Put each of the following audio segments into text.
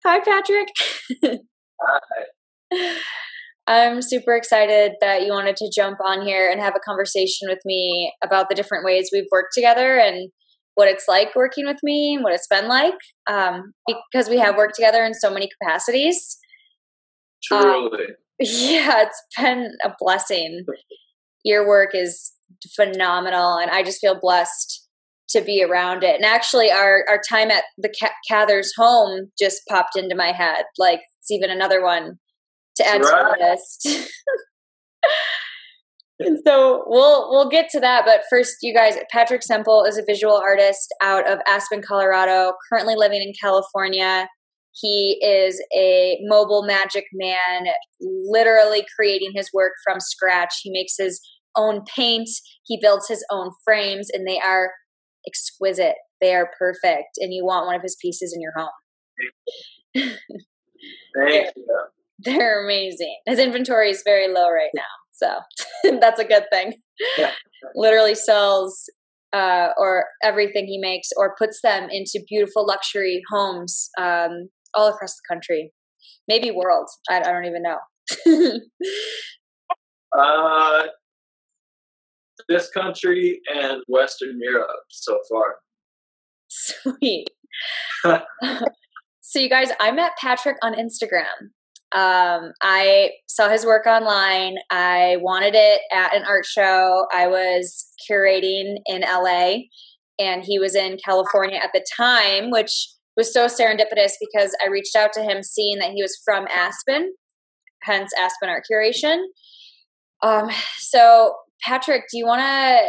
Hi, Patrick. I'm super excited that you wanted to jump on here and have a conversation with me about the different ways we've worked together and what it's like working with me and what it's been like, because we have worked together in so many capacities. Truly. Yeah, it's been a blessing. Your work is phenomenal, and I just feel blessed to be around it. And actually, our time at the Cather's home just popped into my head. Like, it's even another one to add to the list. And so we'll get to that. But first, you guys, Patrick Semple is a visual artist out of Aspen, Colorado, currently living in California. He is a mobile magic man, literally creating his work from scratch. He makes his own paint. He builds his own frames, and they are exquisite. They are perfect, and you want one of his pieces in your home. Thank you. They're amazing. His inventory is very low right now, so that's a good thing. Yeah. Literally sells or everything he makes or puts them into beautiful luxury homes all across the country, maybe world. I don't even know. This country and Western Europe so far. Sweet. So you guys, I met Patrick on Instagram. I saw his work online. I wanted it at an art show. I was curating in LA, and he was in California at the time, which was so serendipitous because I reached out to him seeing that he was from Aspen, hence Aspen Art Curation. So Patrick, do you want to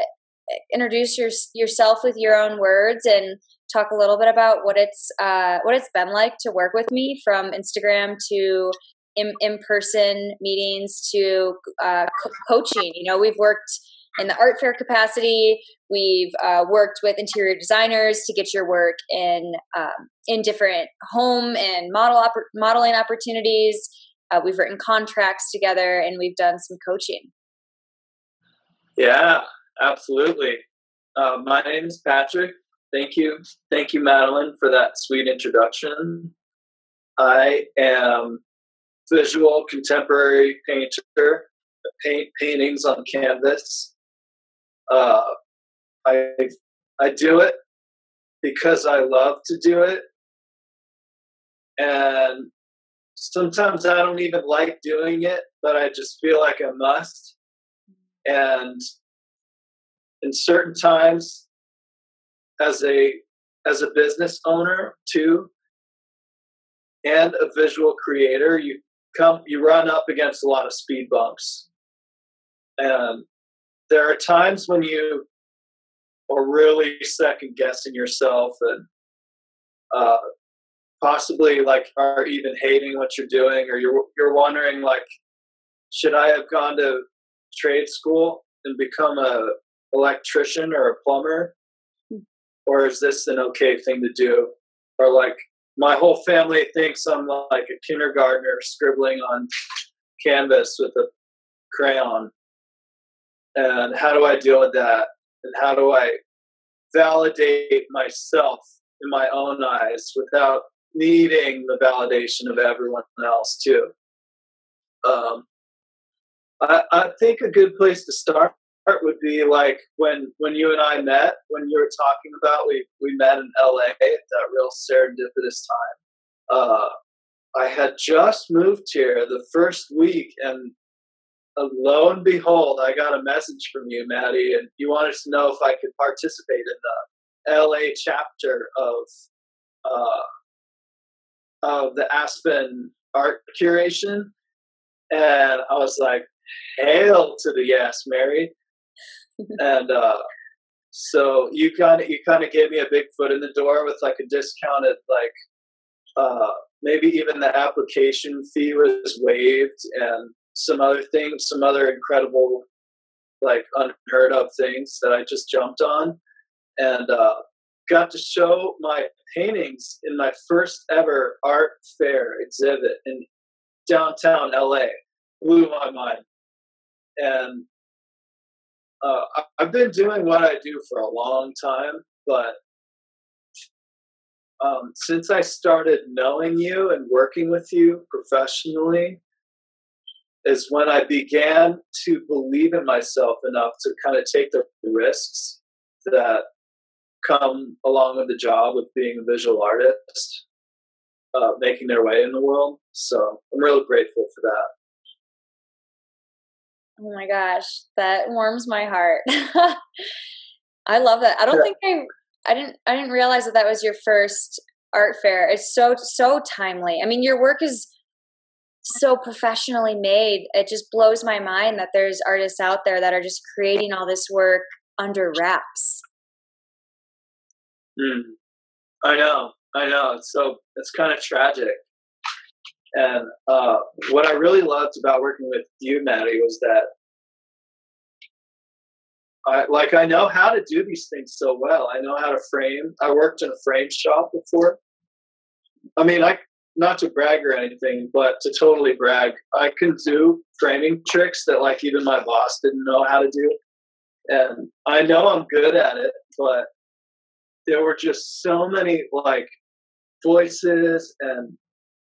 introduce yourself with your own words and talk a little bit about what it's been like to work with me, from Instagram to in-person meetings to coaching? You know, we've worked in the art fair capacity. We've worked with interior designers to get your work in different home and modeling opportunities. We've written contracts together, and we've done some coaching. Yeah, absolutely. My name is Patrick. Thank you, Madeline, for that sweet introduction. I am visual contemporary painter. Paint paintings on canvas. I do it because I love to do it, and sometimes I don't even like doing it, but I just feel like I must. And in certain times, as a business owner too, and a visual creator, you run up against a lot of speed bumps. And there are times when you are really second guessing yourself and possibly like are even hating what you're doing, or you're wondering, like, should I have gone to trade school and become a electrician or a plumber, or is this an okay thing to do? Or like, my whole family thinks I'm like a kindergartner scribbling on canvas with a crayon. And how do I deal with that? And how do I validate myself in my own eyes without needing the validation of everyone else too? I think a good place to start would be like when you and I met, when you were talking about we met in LA at that real serendipitous time. I had just moved here the first week, and lo and behold, I got a message from you, Maddie, and you wanted to know if I could participate in the LA chapter of the Aspen Art Curation. And I was like, hail to the yes, Mary. And so you kind of gave me a big foot in the door with like a discounted, like maybe even the application fee was waived, and some other things, some other incredible, like unheard of things that I just jumped on, and got to show my paintings in my first ever art fair exhibit in downtown LA. Blew my mind. And I've been doing what I do for a long time, but since I started knowing you and working with you professionally is when I began to believe in myself enough to kind of take the risks that come along with the job of being a visual artist, making their way in the world. So I'm really grateful for that. Oh my gosh, that warms my heart. I love that. I don't think I didn't realize that was your first art fair. It's so timely. I mean, your work is so professionally made. It just blows my mind that there's artists out there that are just creating all this work under wraps. I know. It's kind of tragic. And what I really loved about working with you, Maddie, was that I know how to do these things so well. I know how to frame. I worked in a frame shop before. I mean, not to brag or anything, but to totally brag, I can do framing tricks that like even my boss didn't know how to do. And I know I'm good at it, but there were just so many like voices and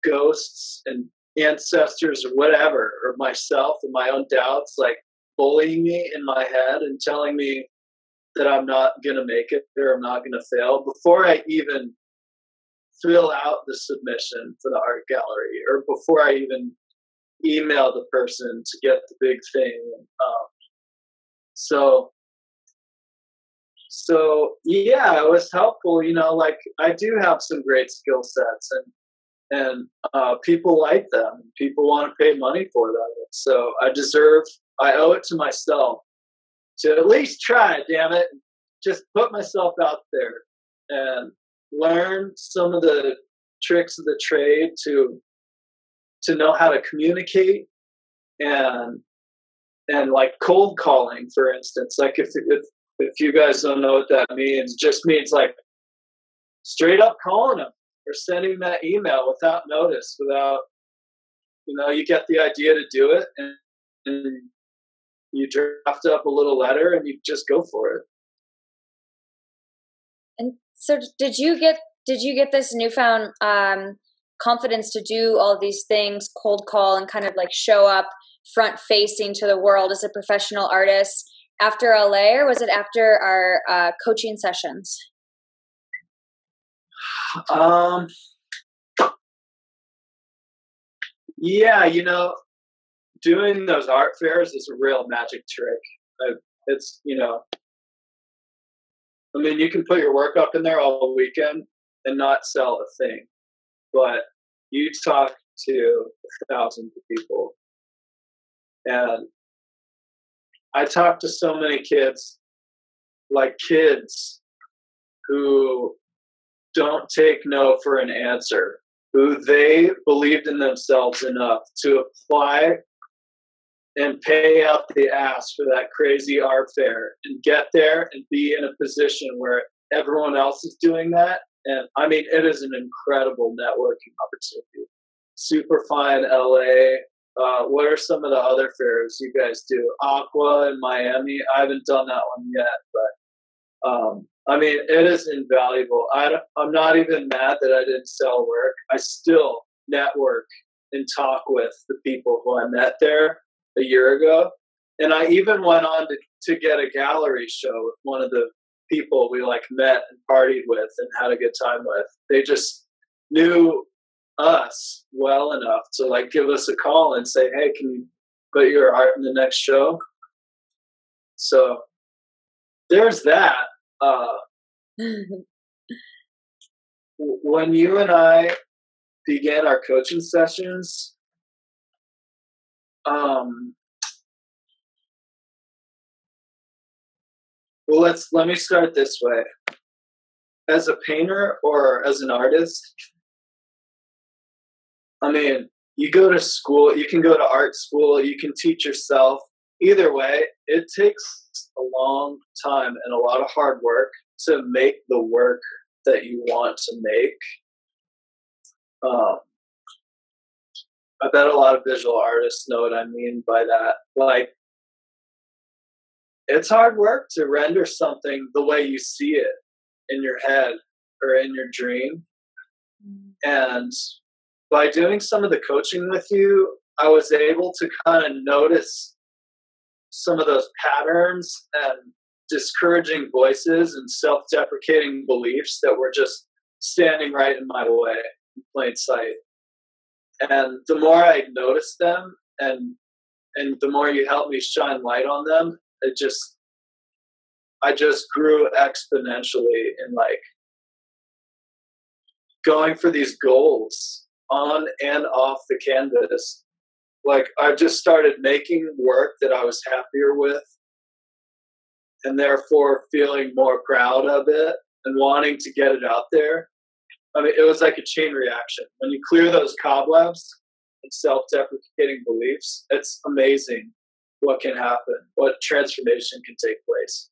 ghosts and ancestors or whatever, or myself and my own doubts, like bullying me in my head and telling me that I'm not going to make it or I'm not going to fail before I even fill out the submission for the art gallery or before I even email the person to get the big thing. So yeah, it was helpful, like I do have some great skill sets and people like them. People want to pay money for them. So I owe it to myself to at least try, damn it. Just put myself out there and learn some of the tricks of the trade to know how to communicate and like cold calling, for instance. Like if you guys don't know what that means, it just means like straight up calling them or sending that email without notice, without, you get the idea to do it and you draft up a little letter and you just go for it. And so did you get this newfound confidence to do all these things, cold call and kind of like show up front facing to the world as a professional artist after LA, or was it after our coaching sessions? Yeah, doing those art fairs is a real magic trick. It's, I mean, you can put your work up in there all weekend and not sell a thing, but you talk to thousands of people. And I talk to so many kids who don't take no for an answer, who they believed in themselves enough to apply and pay out the ass for that crazy art fair and get there and be in a position where everyone else is doing that. And I mean, it is an incredible networking opportunity. Superfine LA. What are some of the other fairs you guys do? Aqua in Miami. I haven't done that one yet, but I mean, it is invaluable. I'm not even mad that I didn't sell work. I still network and talk with the people who I met there a year ago. And I even went on to get a gallery show with one of the people we like met and partied with and had a good time with. They just knew us well enough to like give us a call and say, hey, can you put your art in the next show? So there's that. When you and I began our coaching sessions, well, let me start this way. As a painter or as an artist, I mean, you go to school, you can go to art school, you can teach yourself. Either way, it takes a long time and a lot of hard work to make the work that you want to make. I bet a lot of visual artists know what I mean by that. Like, it's hard work to render something the way you see it in your head or in your dream. And by doing some of the coaching with you, I was able to kind of notice some of those patterns and discouraging voices and self-deprecating beliefs that were just standing right in my way in plain sight. And the more I noticed them and the more you helped me shine light on them, I just grew exponentially in like going for these goals on and off the canvas. Like I just started making work that I was happier with and therefore feeling more proud of it and wanting to get it out there. I mean, it was like a chain reaction. When you clear those cobwebs and self-deprecating beliefs, it's amazing what can happen, what transformation can take place.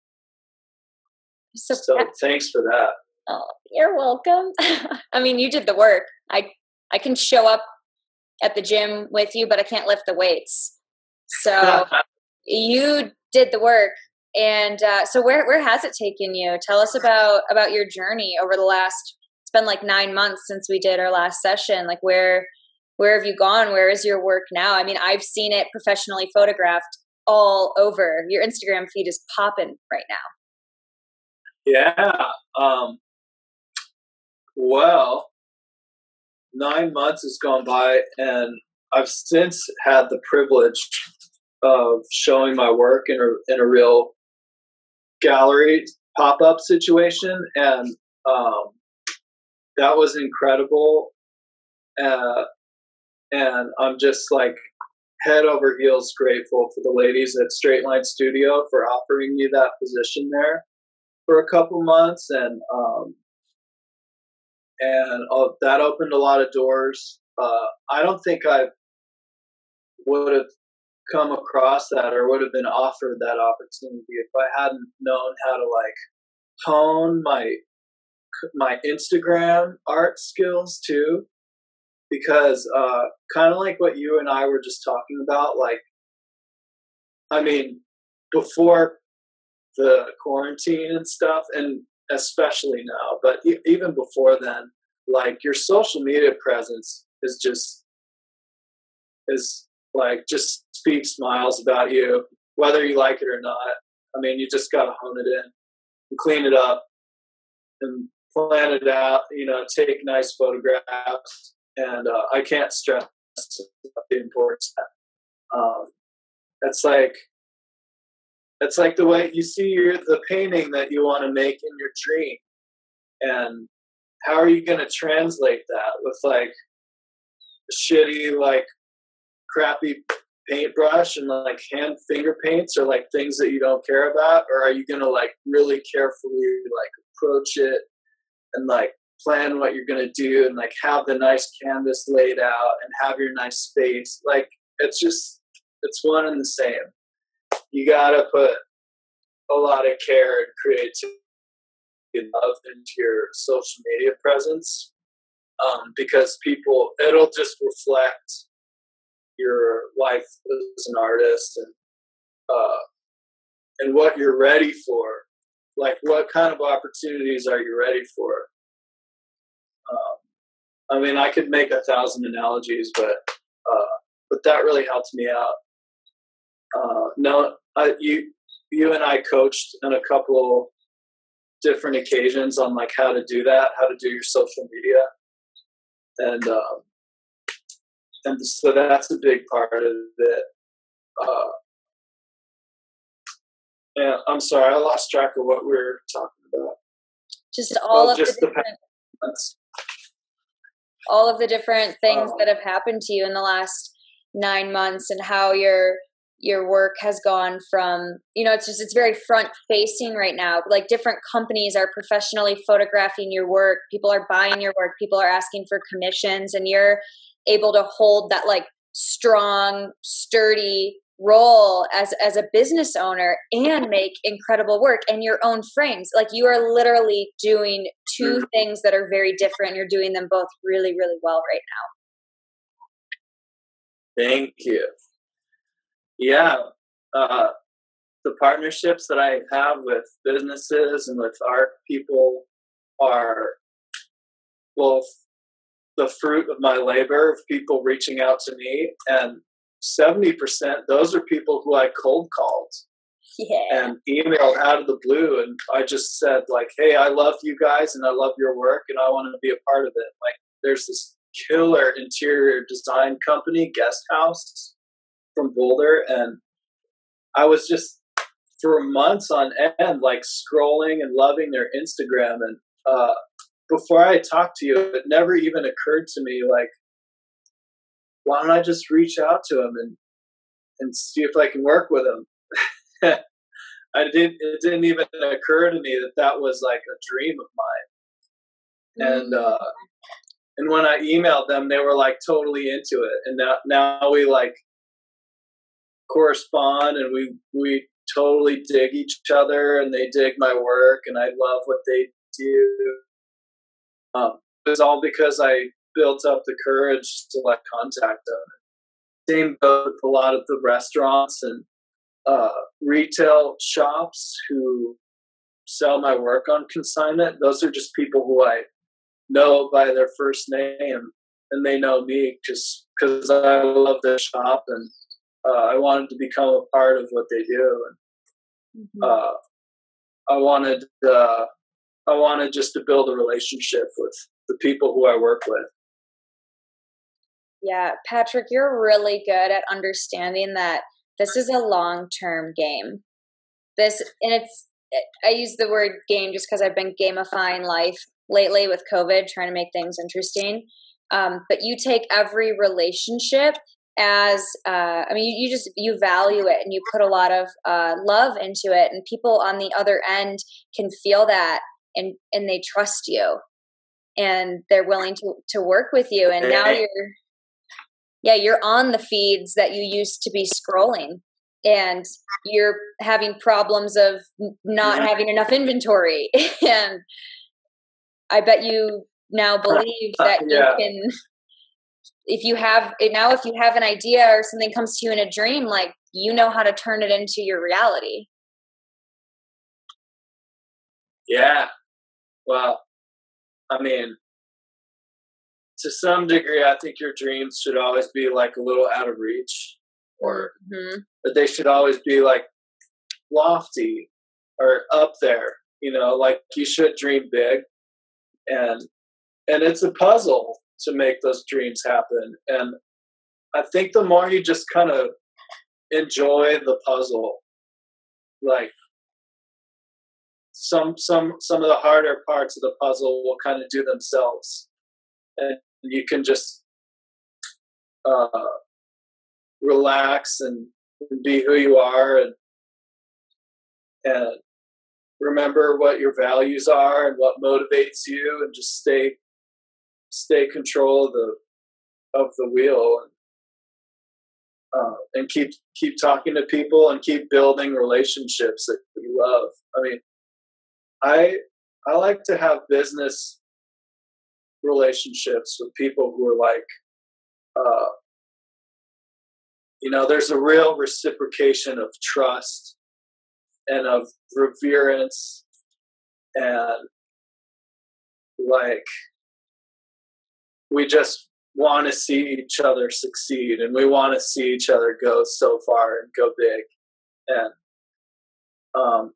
So thanks for that. Oh, you're welcome. I mean, you did the work. I can show up at the gym with you, but I can't lift the weights. So you did the work. And so where has it taken you? Tell us about your journey over the last, it's been like 9 months since we did our last session. Like where have you gone? Where is your work now? I mean, I've seen it professionally photographed all over. Your Instagram feed is popping right now. Yeah. Well, 9 months has gone by and I've since had the privilege of showing my work in a real gallery pop-up situation. And that was incredible. And I'm just like head over heels grateful for the ladies at Straight Line Studio for offering me that position there for a couple months. And that opened a lot of doors. I don't think I would have come across that or would have been offered that opportunity if I hadn't known how to like hone my Instagram art skills too. Because kind of like what you and I were just talking about, like, I mean, before the quarantine and stuff, and especially now, but even before then, like your social media presence just speaks miles about you, whether you like it or not. I mean, you just got to hone it in and clean it up and plan it out, take nice photographs. And I can't stress the importance of that. It's like the way you see the painting that you want to make in your dream. And how are you going to translate that with like a shitty, like crappy paintbrush and like hand finger paints or like things that you don't care about? Or are you going to like really carefully like approach it and like plan what you're going to do and like have the nice canvas laid out and have your nice space? Like it's one and the same. You got to put a lot of care and creativity and love into your social media presence, because it'll just reflect your life as an artist and what you're ready for. Like what kind of opportunities are you ready for? I mean, I could make 1,000 analogies, but that really helped me out. You and I coached on a couple different occasions on like how to do that, how to do your social media, and so that's a big part of it. And I'm sorry, I lost track of what we were talking about. Just all of the different things that have happened to you in the last 9 months and how your work has gone from, it's very front facing right now. Like different companies are professionally photographing your work. People are buying your work. People are asking for commissions, and you're able to hold that like strong, sturdy role as a business owner and make incredible work and your own frames. Like you are literally doing two things that are very different. You're doing them both really, really well right now. Thank you. Yeah. The partnerships that I have with businesses and with art people are both the fruit of my labor of people reaching out to me, and 70% those are people who I cold called and emailed out of the blue, and I just said like, hey, I love you guys and I love your work and I want to be a part of it. Like, there's this killer interior design company, Guest House, from Boulder, and I was just for months on end like scrolling and loving their Instagram, and before I talked to you, it never even occurred to me like, why don't I just reach out to him and see if I can work with him. It didn't even occur to me that was like a dream of mine. And when I emailed them, they were like totally into it. And now we like correspond, and we totally dig each other, and they dig my work, and I love what they do. It was all because I built up the courage to like contact them. Same goes with a lot of the restaurants and retail shops who sell my work on consignment. Those are just people who I know by their first name, and they know me just because I love their shop, and I wanted to become a part of what they do. And I wanted just to build a relationship with the people who I work with. Yeah, Patrick, you're really good at understanding that this is a long-term game. I use the word game just because I've been gamifying life lately with COVID, trying to make things interesting. But you take every relationship as, you value it, and you put a lot of love into it, and people on the other end can feel that, and they trust you, and they're willing to work with you. And now you're on the feeds that you used to be scrolling, and you're having problems of not having enough inventory. And I bet you now believe that you can, if you have an idea or something comes to you in a dream, like, you know how to turn it into your reality. Yeah. Well, I mean, to some degree, I think your dreams should always be like a little out of reach, or that they should always be like lofty or up there, like you should dream big. And it's a puzzle to make those dreams happen. And I think the more you just kind of enjoy the puzzle, like some of the harder parts of the puzzle will kind of do themselves. And you can just relax and be who you are, and remember what your values are and what motivates you, and just stay control of the wheel, and keep talking to people and keep building relationships that you love. I mean, I like to have business relationships with people who are like, there's a real reciprocation of trust and of reverence, and like we just want to see each other succeed, and we want to see each other go so far and go big. And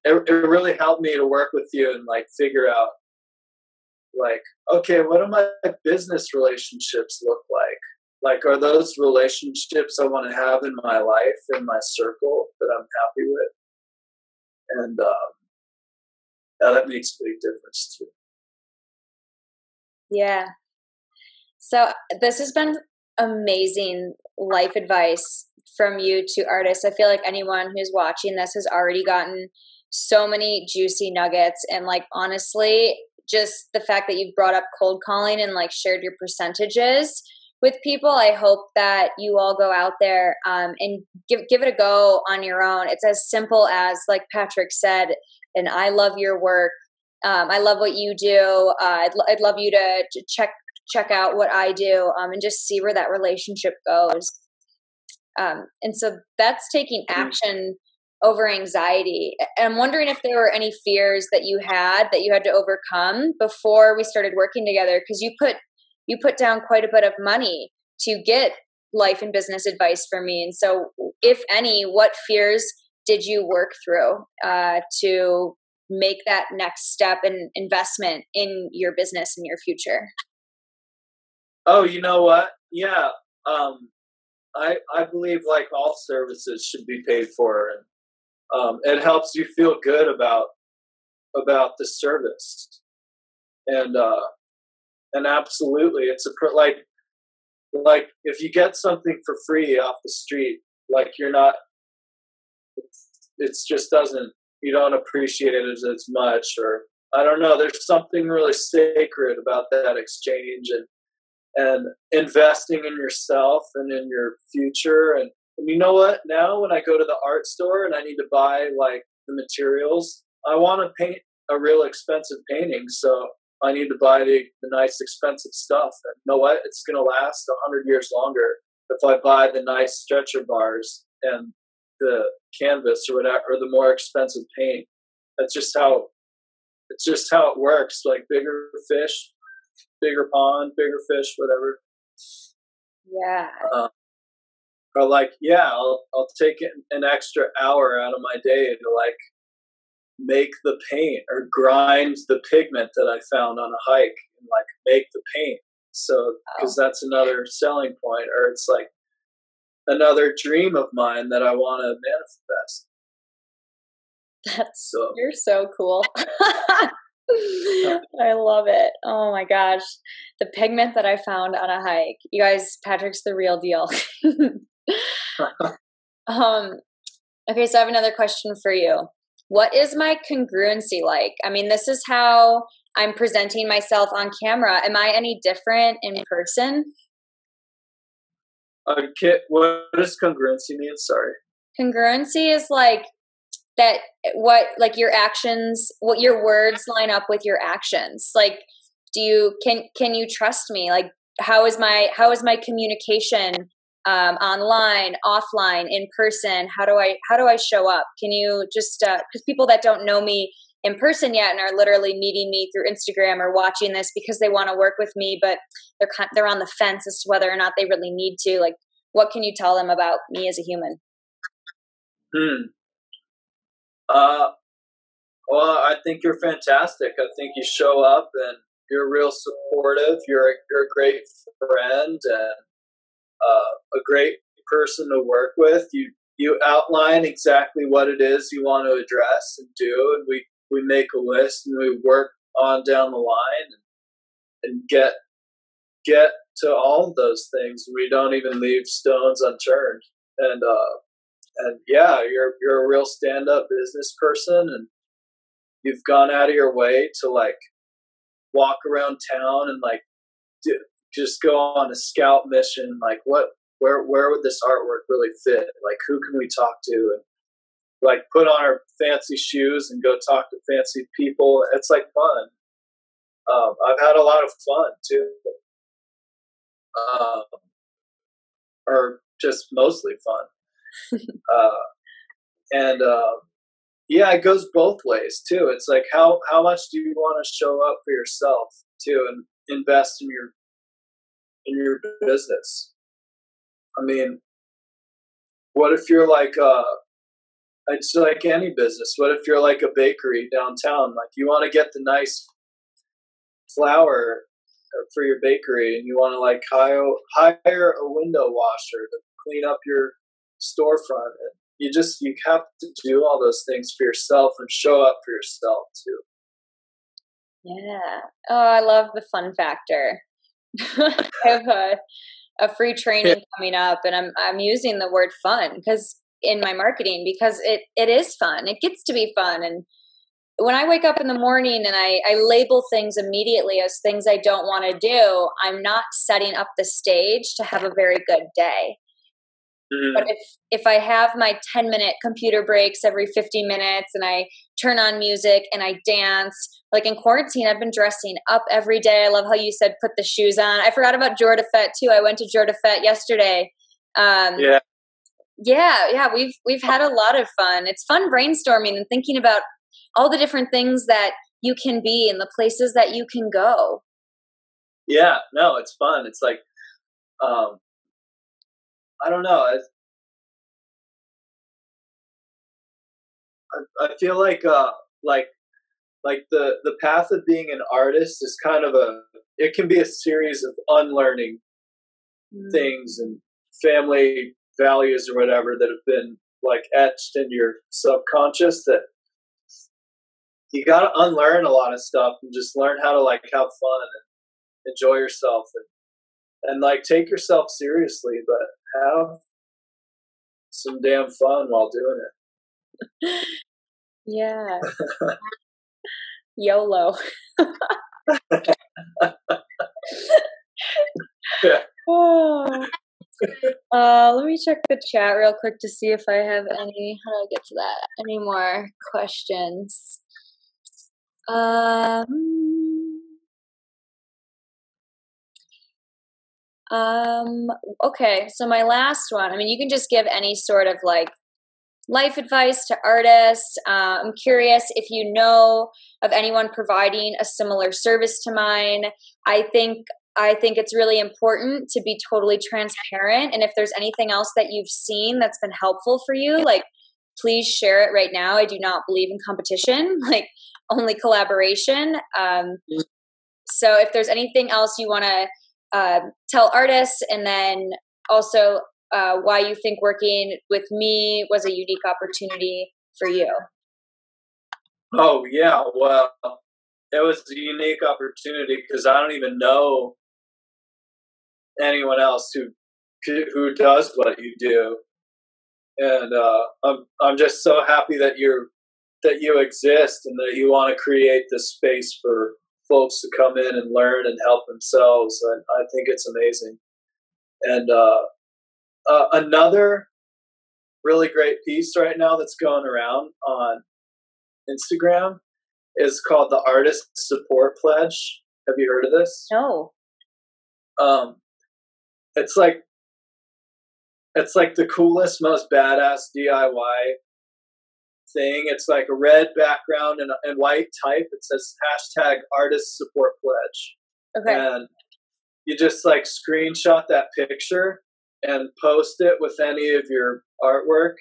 it really helped me to work with you and like figure out, like, okay, what do my business relationships look like? Like, are those relationships I want to have in my life, in my circle, that I'm happy with? And that makes a big difference too. Yeah. So this has been amazing life advice from you to artists. I feel like anyone who's watching this has already gotten so many juicy nuggets. And like, honestly, just the fact that you've brought up cold calling and like shared your percentages with people, I hope that you all go out there and give it a go on your own. It's as simple as, like Patrick said, and I love your work. I love what you do. I'd love you to check out what I do, and just see where that relationship goes. And so that's taking action over anxiety. And I'm wondering if there were any fears that you had to overcome before we started working together, because you put you put down quite a bit of money to get life and business advice from me. And so if any, what fears did you work through to make that next step and investment in your business and your future? Oh, you know what? Yeah. I believe like all services should be paid for, and it helps you feel good about the service, and absolutely, it's like if you get something for free off the street, like you're not, it's just doesn't, you don't appreciate it as much, or I don't know. There's something really sacred about that exchange, and investing in yourself and in your future. And you know what? Now when I go to the art store and I need to buy like the materials, I want to paint a real expensive painting. So I need to buy the nice expensive stuff. And you know what? It's going to last 100 years longer if I buy the nice stretcher bars and the canvas or whatever, or the more expensive paint. It's just how it works. Like bigger fish, bigger pond, bigger fish, whatever. Yeah. Or like, yeah, I'll take an extra hour out of my day to like make the paint or grind the pigment that I found on a hike and like make the paint. So, because that's another selling point, or it's like another dream of mine that I want to manifest. You're so cool. I love it. Oh my gosh. The pigment that I found on a hike. You guys, Patrick's the real deal. Okay, so I have another question for you. What is my congruency like? I mean, this is how I'm presenting myself on camera. Am I any different in person? What does congruency mean? Sorry. Congruency is like that, what, like your actions, what your words line up with your actions. Like, can you trust me? Like, how is my communication online, offline, in person? How do I show up? Can you just, because people that don't know me in person yet and are literally meeting me through Instagram or watching this because they want to work with me, but they're on the fence as to whether or not they really need to, like, what can you tell them about me as a human? Well, I think you're fantastic. I think you show up and you're real supportive. You're a great friend and a great person to work with. You outline exactly what it is you want to address and do, and we make a list and we work on down the line and get to all of those things. We don't even leave stones unturned. And yeah, you're a real stand-up business person, and you've gone out of your way to like walk around town and like just go on a scout mission. Like where would this artwork really fit? Like who can we talk to? And like put on our fancy shoes and go talk to fancy people. It's like fun. I've had a lot of fun too. Or just mostly fun. Yeah, it goes both ways too. It's like how much do you want to show up for yourself too, and invest in your business? I mean, what if you're like it's like any business. What if you're like a bakery downtown? Like you want to get the nice flour for your bakery, and you want to like hire a window washer to clean up your storefront. And you have to do all those things for yourself and show up for yourself too. Yeah. Oh, I love the fun factor. I have a free training coming up, and I'm using the word fun because in my marketing, because it is fun. It gets to be fun. And when I wake up in the morning and I label things immediately as things I don't want to do, I'm not setting up the stage to have a very good day. But if I have my 10-minute computer breaks every 50 minutes and I turn on music and I dance, like in quarantine, I've been dressing up every day. I love how you said put the shoes on. I forgot about Jour de Fête too. I went to Jour de Fête yesterday. Yeah. We've had a lot of fun. It's fun brainstorming and thinking about all the different things that you can be and the places that you can go. Yeah, no, it's fun. It's like, I don't know. I feel like the path of being an artist is kind of it can be a series of unlearning things and family values or whatever that have been like etched in your subconscious, that you got to unlearn a lot of stuff and just learn how to like have fun and enjoy yourself and like take yourself seriously, but have some damn fun while doing it. Yeah. YOLO. Yeah. Oh. Let me check the chat real quick to see if I have any. How do I get to that? Any more questions? Okay, so my last one. I mean, you can just give any sort of like life advice to artists. I'm curious if you know of anyone providing a similar service to mine. I think it's really important to be totally transparent. And if there's anything else that you've seen that's been helpful for you, like, please share it right now. I do not believe in competition, like only collaboration. So if there's anything else you want to tell artists, and then also why you think working with me was a unique opportunity for you. Oh, yeah. Well, it was a unique opportunity because I don't even know anyone else who does what you do, and I'm just so happy that you exist and that you want to create this space for folks to come in and learn and help themselves. And I think it's amazing. And another really great piece right now that's going around on Instagram is called the Artist Support Pledge. Have you heard of this? No. It's like the coolest, most badass DIY thing. It's like a red background and white type. It says hashtag Artist Support Pledge. Okay. And you just like screenshot that picture and post it with any of your artwork.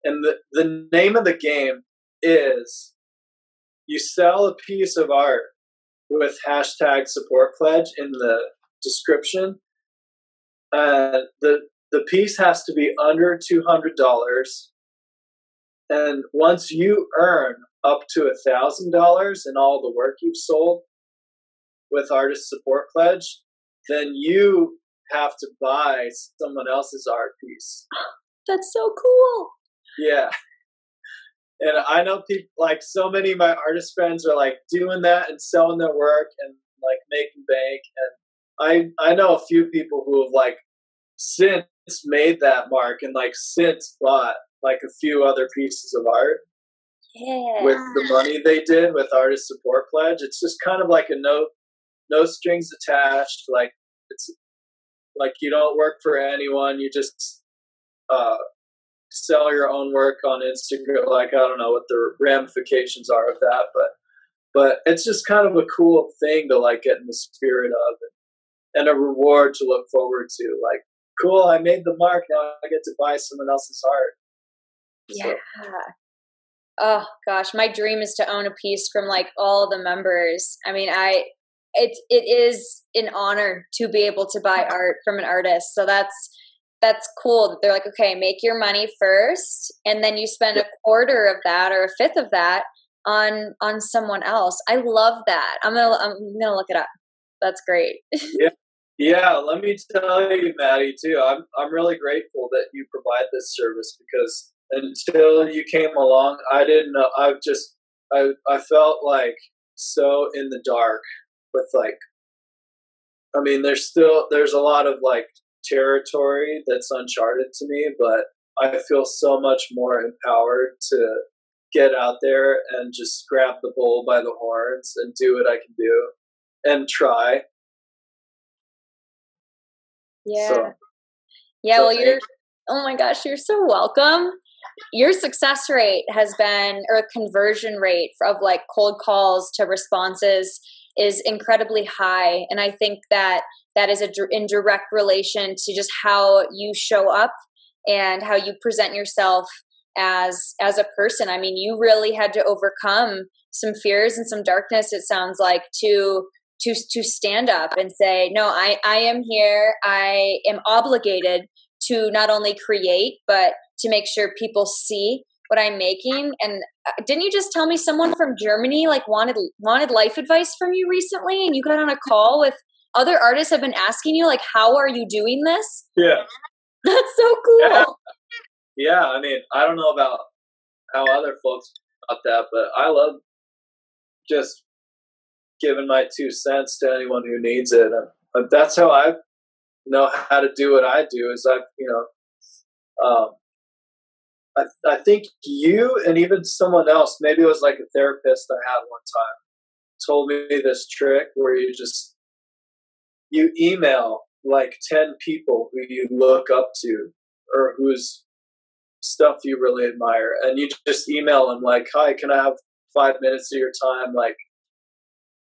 And the name of the game is you sell a piece of art with hashtag support pledge in the description. The piece has to be under $200. And once you earn up to $1,000 in all the work you've sold with Artist Support Pledge, then you have to buy someone else's art piece. That's so cool. Yeah. And I know people, like so many of my artist friends are like doing that and selling their work and like making bank. And I know a few people who have like since made that mark and like since bought like a few other pieces of art with the money they did with Artist Support Pledge. It's just kind of like a no strings attached. Like it's like you don't work for anyone. You just sell your own work on Instagram. Like I don't know what the ramifications are of that, but it's just kind of a cool thing to like get in the spirit of and a reward to look forward to. Like, cool, I made the mark. Now I get to buy someone else's art. Yeah. So. Oh gosh, my dream is to own a piece from like all the members. I mean, it is an honor to be able to buy art from an artist. So that's cool. They're like, okay, make your money first, and then you spend a quarter of that or a fifth of that on someone else. I love that. I'm gonna look it up. That's great. Yeah. Let me tell you, Maddie, too. I'm really grateful that you provide this service because until you came along, I didn't know. I felt like so in the dark with like. I mean, there's a lot of like territory that's uncharted to me, but I feel so much more empowered to get out there and just grab the bull by the horns and do what I can do and try. Yeah. Oh my gosh, you're so welcome. Your success rate has been, or conversion rate of like cold calls to responses is incredibly high. And I think that is in direct relation to just how you show up and how you present yourself as a person. I mean, you really had to overcome some fears and some darkness, it sounds like, to stand up and say, no, I am here. I am obligated to not only create, but to make sure people see what I'm making. And didn't you just tell me someone from Germany like wanted life advice from you recently, and you got on a call with other artists have been asking you like, how are you doing this? Yeah. That's so cool. Yeah. I mean, I don't know about how other folks about that, but I love just giving my 2 cents to anyone who needs it. And that's how I know how to do what I do is I think you and even someone else, maybe it was like a therapist I had one time, told me this trick where you email like 10 people who you look up to or whose stuff you really admire, and you just email them like, hi, can I have 5 minutes of your time? Like,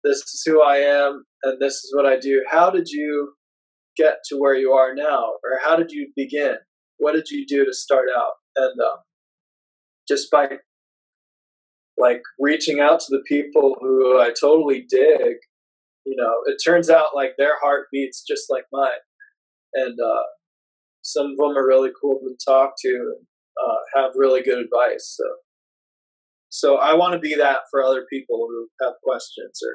this is who I am and this is what I do. How did you get to where you are now? Or how did you begin? What did you do to start out? And just by like reaching out to the people who I totally dig, it turns out like their heart beats just like mine. And some of them are really cool to talk to and have really good advice. So I want to be that for other people who have questions or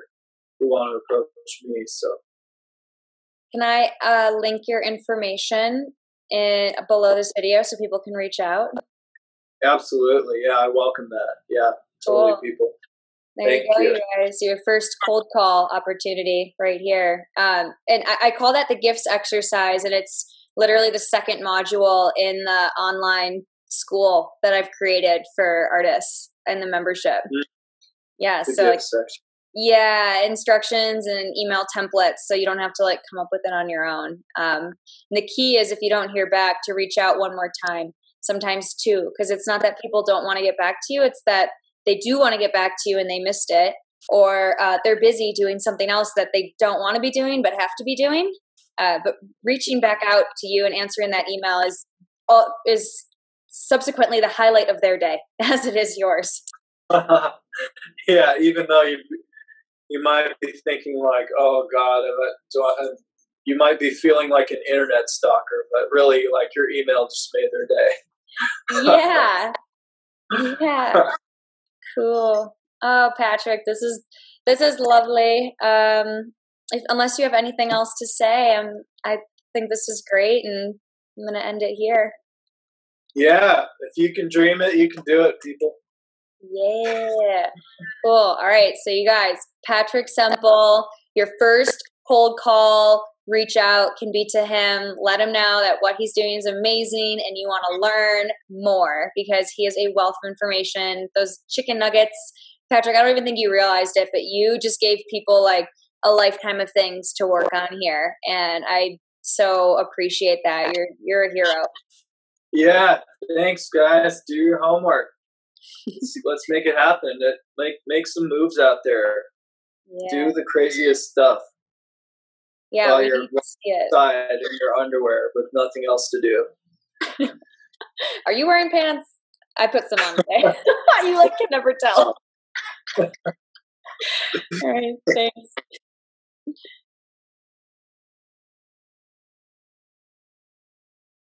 who want to approach me. So can I link your information below this video so people can reach out? Absolutely. Yeah, I welcome that. Yeah, totally, cool. People. There you go, you guys. Your first cold call opportunity right here. And I call that the gifts exercise, and it's literally the second module in the online school that I've created for artists and the membership. Mm-hmm. Yeah, so instructions and email templates, so you don't have to like come up with it on your own. And the key is, if you don't hear back, to reach out one more time, sometimes two, because it's not that people don't want to get back to you, it's that they do want to get back to you and they missed it, or they're busy doing something else that they don't want to be doing but have to be doing. But reaching back out to you and answering that email is subsequently the highlight of their day, as it is yours. Yeah, even though you might be thinking like, oh God, you might be feeling like an internet stalker, but really like your email just made their day. Yeah. Yeah. Cool. Oh, Patrick, this is lovely. Unless you have anything else to say, I think this is great, and I'm going to end it here. Yeah, if you can dream it, you can do it, people. Yeah. Cool. All right. So you guys, Patrick Semple, your first cold call, reach out can be to him. Let him know that what he's doing is amazing and you want to learn more, because he is a wealth of information. Those chicken nuggets, Patrick, I don't even think you realized it, but you just gave people like a lifetime of things to work on here. And I so appreciate that. You're a hero. Yeah. Thanks, guys. Do your homework. Let's make it happen. Make some moves out there. Yeah. Do the craziest stuff. Yeah, while you're outside in your underwear with nothing else to do. Are you wearing pants? I put some on today. You like can never tell. All right, thanks.